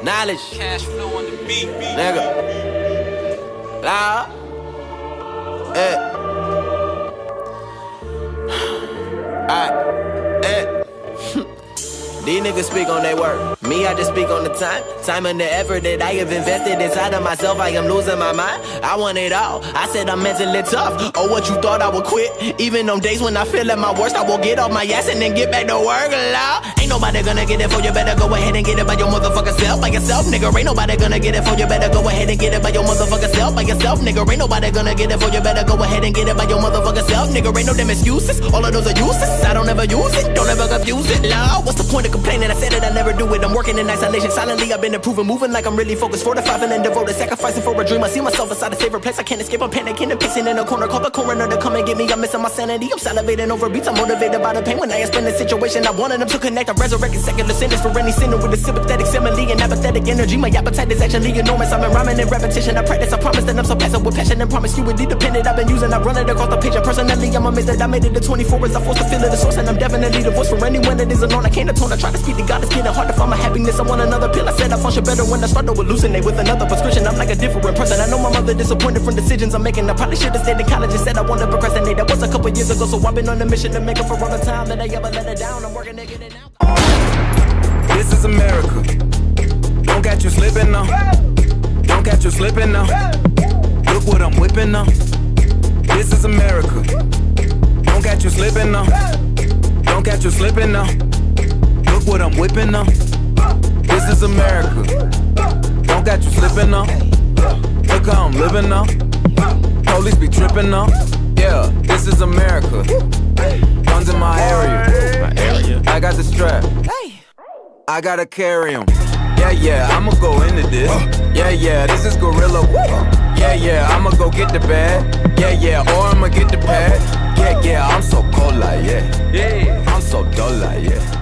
Knowledge. Cash flow on the beat. Nigga. Loud. Alright. These niggas speak on their word. Me, I just speak on the time and the effort that I have invested inside of myself. I am losing my mind. I want it all. I said I'm mentally tough. Oh, what you thought I would quit? Even on days when I feel at my worst, I will get off my ass and then get back to work. Loud. Ain't nobody gonna get it for you. Better go ahead and get it by your motherfucking self. By yourself, nigga. Ain't nobody gonna get it for you. Better go ahead and get it by your motherfucking self. By yourself, nigga. Ain't nobody gonna get it for you. Better go ahead and get it by your motherfucking self, nigga. Ain't no damn excuses. All of those are useless. I don't ever use it. Don't ever confuse it. Loud. What's the point of complaining? I said it, I never do it. I'm working in isolation. Silently, I've been improving, moving like I'm really focused. 45 and then devoted, sacrificing for a dream. I see myself inside a favorite place. I can't escape. I'm panicking and pacing in a corner. Call the coroner to come and get me. I'm missing my sanity. I'm salivating over beats. I'm motivated by the pain. When I explain the situation, I wanted them to connect. I resurrected secular sinners for any sinner with a sympathetic simile and apathetic energy. My appetite is actually enormous. I've been rhyming in repetition. I practice. I promise that I'm so passive with passion and promise you would be dependent. I've been using. I run it across the page. And personally, I'm amazed that I made it to 24 as I forced to feel it the source. And I'm definitely the voice for anyone that is alone. I can't atone. I try to speak to God. It's getting hard to find my happiness. I want another pill. I said I function better when I start to hallucinate with another prescription. I'm like a different person. I know my mother disappointed from decisions I'm making. I probably should have stayed in college and said I wanted to procrastinate. That was a couple years ago, so I've been on a mission to make up for all the time that I ever let her down. I'm working to get it out. This is America. Don't catch you slipping now. Don't catch you slipping now. Look what I'm whipping now. This is America. Don't catch you slipping now. Don't catch you slipping now. Look what I'm whipping now. This is America. Don't catch you slipping now. Look how I'm living now. Police be tripping now. Yeah, this is America. Guns in my area. I got the strap. I gotta carry 'em. Yeah, I'ma go into this. Yeah, this is gorilla. Yeah, I'ma go get the bag. Yeah, or I'ma get the pad. Yeah, I'm so cold like, yeah. I'm so dull like, yeah.